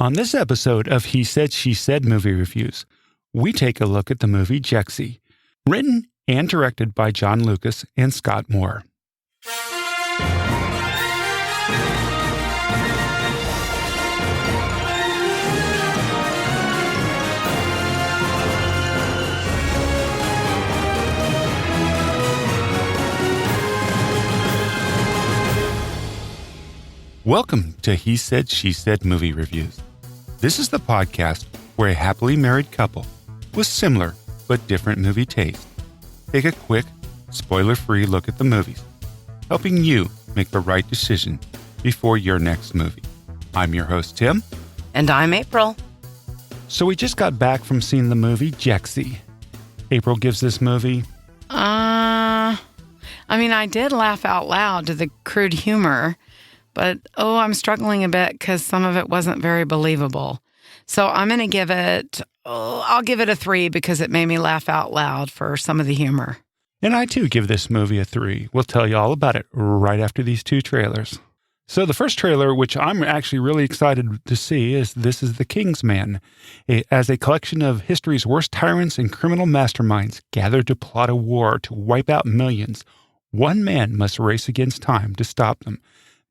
On this episode of He Said, She Said Movie Reviews, we take a look at the movie Jexi, written and directed by John Lucas and Scott Moore. Welcome to He Said, She Said Movie Reviews. This is the podcast where a happily married couple with similar but different movie tastes take a quick, spoiler-free look at the movies, helping you make the right decision before your next movie. I'm your host, Tim. And I'm April. So we just got back from seeing the movie Jexi. April gives this movie... I did laugh out loud to the crude humor, but, I'm struggling a bit because some of it wasn't very believable. So I'm going to give it, I'll give it a 3 because it made me laugh out loud for some of the humor. And I, too, give this movie a 3. We'll tell you all about it right after these two trailers. So the first trailer, which I'm actually really excited to see, is This is the King's Man. As a collection of history's worst tyrants and criminal masterminds gather to plot a war to wipe out millions, one man must race against time to stop them.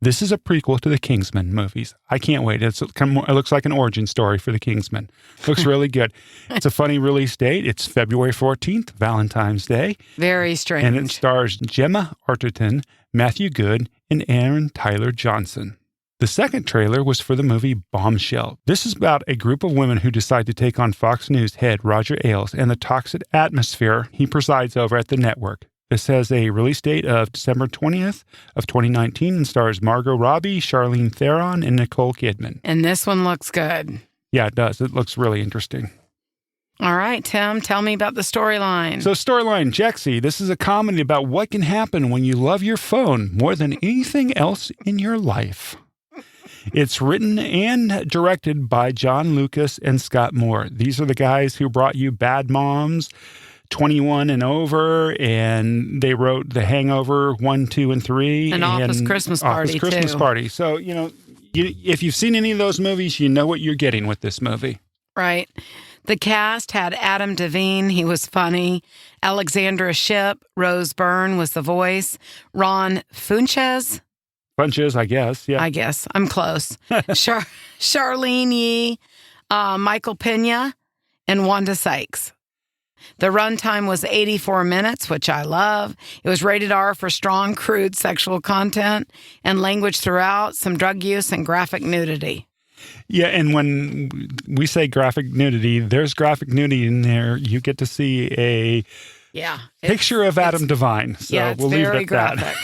This is a prequel to the Kingsman movies. I can't wait. It looks like an origin story for the Kingsman. Looks really good. It's a funny release date. It's February 14th, Valentine's Day. Very strange. And it stars Gemma, Arterton, Matthew Goode, and Aaron Tyler Johnson. The second trailer was for the movie Bombshell. This is about a group of women who decide to take on Fox News head Roger Ailes and the toxic atmosphere he presides over at the network. This has a release date of December 20th of 2019 and stars Margot, Robbie, Charlyne, Theron, and Nicole Kidman. And this one looks good. Yeah, it does. It looks really interesting. All right, Tim, tell me about the storyline. So storyline, Jexi. This is a comedy about what can happen when you love your phone more than anything else in your life. It's written and directed by John Lucas and Scott Moore. These are the guys who brought you Bad Moms, 21 and Over, and they wrote The Hangover 1, 2, and 3. And Office Christmas Party, Office Christmas Party. So, if you've seen any of those movies, you know what you're getting with this movie. Right. The cast had Adam Devine. He was funny. Alexandra Shipp. Rose Byrne was the voice. Ron Funches. Funches, I guess. Yeah. I guess. I'm close. Charlyne Yee, Michael Peña, and Wanda Sykes. The runtime was 84 minutes, which I love. It was rated R for strong, crude sexual content and language throughout, some drug use and graphic nudity. Yeah, and when we say graphic nudity, there's graphic nudity in there. You get to see a picture of Adam Devine. So we'll leave it at graphic. That.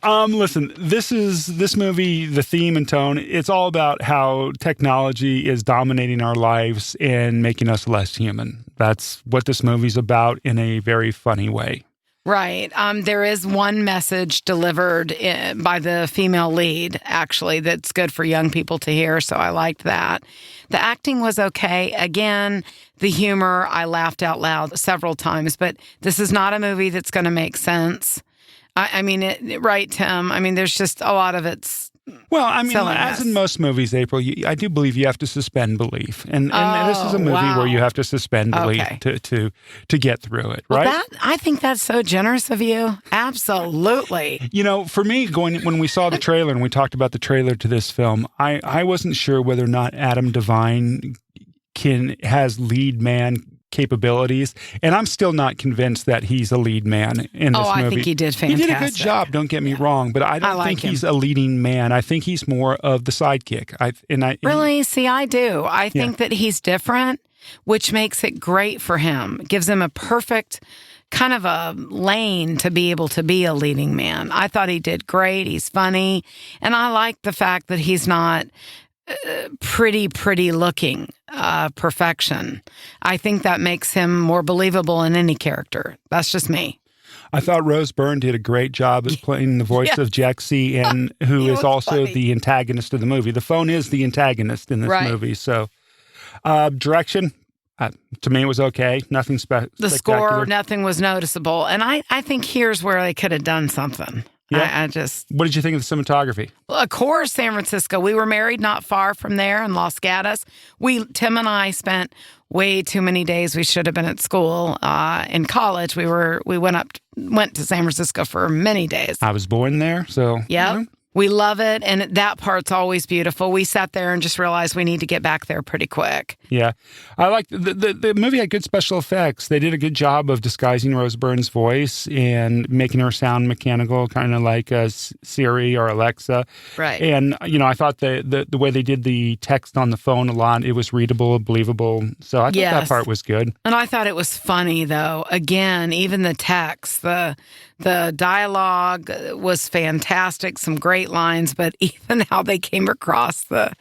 Listen, this movie, the theme and tone, it's all about how technology is dominating our lives and making us less human. That's what this movie's about in a very funny way. Right. There is one message delivered by the female lead, actually, that's good for young people to hear, so I liked that. The acting was okay. Again, the humor, I laughed out loud several times, but this is not a movie that's going to make sense. Right, Tim? There's just a lot of it's as in most movies, April, I do believe you have to suspend belief. And this is a movie where you have to suspend belief to get through it, right? Well, I think that's so generous of you. Absolutely. For me, when we saw the trailer and we talked about the trailer to this film, I wasn't sure whether or not Adam Devine has lead man capabilities, and I'm still not convinced that he's a lead man in this movie. I think he did fantastic. He did a good job, don't get me wrong, but I don't think he's a leading man. I think he's more of the sidekick. Really? See, I do. I think that he's different, which makes it great for him. Gives him a perfect kind of a lane to be able to be a leading man. I thought he did great. He's funny, and I like the fact that he's not pretty looking perfection. I think that makes him more believable in any character. That's just me. I thought Rose Byrne did a great job as playing the voice of Jexi, and who is also the antagonist of the movie. The phone is the antagonist in this movie. So, direction, to me, it was okay. Nothing spectacular. The score, nothing was noticeable. And I think here's where they could have done something. Yeah. I just... What did you think of the cinematography? Of course, San Francisco. We were married not far from there in Los Gatos. Tim and I spent way too many days. We should have been at school. In college, we went to San Francisco for many days. I was born there, so... Yep. We love it, and that part's always beautiful. We sat there and just realized we need to get back there pretty quick. Yeah. I like the movie had good special effects. They did a good job of disguising Rose Byrne's voice and making her sound mechanical, kind of like Siri or Alexa. Right. And, I thought the way they did the text on the phone a lot, it was readable, believable. So I thought that part was good. And I thought it was funny, though. Again, even the text, the dialogue was fantastic, some great lines, but even how they came across the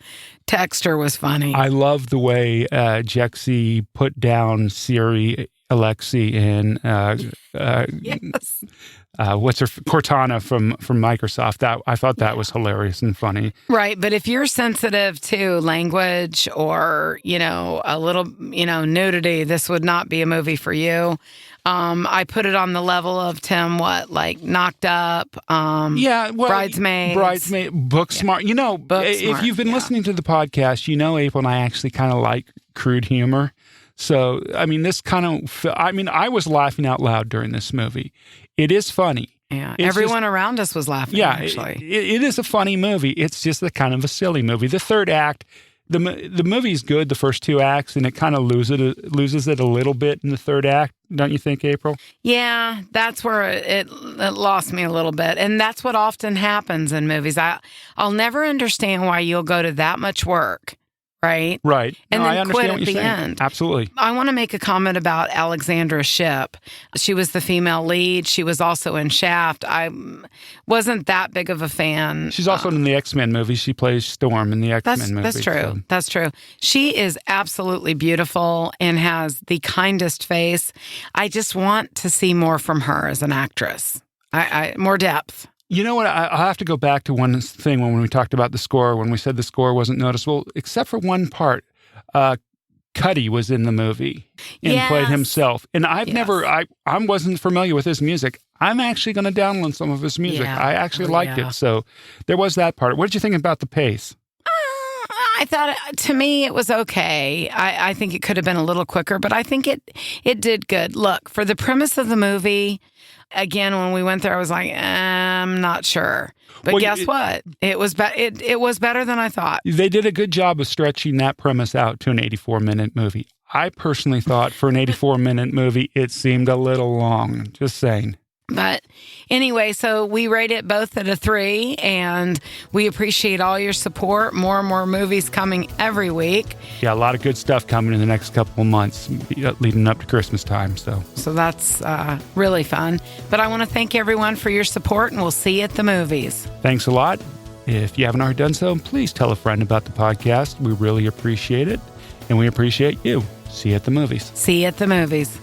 texter was funny. I love the way Jexi put down Siri, Alexi, and yes. What's her Cortana from Microsoft. I thought that was hilarious and funny. Right, but if you're sensitive to language or a little nudity, this would not be a movie for you. I put it on the level of Tim, Knocked Up, Bridesmaids. Booksmart. If you've been listening to the podcast, April and I actually kind of like crude humor. So, this I was laughing out loud during this movie. It is funny. Yeah, everyone around us was laughing, actually. It is a funny movie. It's just a kind of a silly movie. The third act... The movie's good, the first two acts, and it kind of loses it a little bit in the third act, don't you think, April? Yeah, that's where it lost me a little bit. And that's what often happens in movies. I'll never understand why you'll go to that much work, right? Right. And no, then I understand quit what at you're the saying. end. Absolutely. I want to make a comment about Alexandra Shipp. She was the female lead. She was also in Shaft. I wasn't that big of a fan. She's also in the X-Men movie. She plays Storm in the X-Men movie. That's true. So. That's true. She is absolutely beautiful and has the kindest face. I just want to see more from her as an actress. More depth. You know what? I'll have to go back to one thing when we talked about the score, when we said the score wasn't noticeable, except for one part. Cuddy was in the movie and played himself. And I wasn't familiar with his music. I'm actually going to download some of his music. Yeah. I actually liked it. So there was that part. What did you think about the pace? I thought, to me, it was okay. I think it could have been a little quicker, but I think it did good. Look, for the premise of the movie, again, when we went there, I was like, I'm not sure. But guess what? It was better than I thought. They did a good job of stretching that premise out to an 84-minute movie. I personally thought for an 84-minute movie, it seemed a little long. Just saying. But anyway, so we rate it both at a 3, and we appreciate all your support. More and more movies coming every week. Yeah, a lot of good stuff coming in the next couple of months leading up to Christmas time. So that's really fun. But I want to thank everyone for your support, and we'll see you at the movies. Thanks a lot. If you haven't already done so, please tell a friend about the podcast. We really appreciate it, and we appreciate you. See you at the movies. See you at the movies.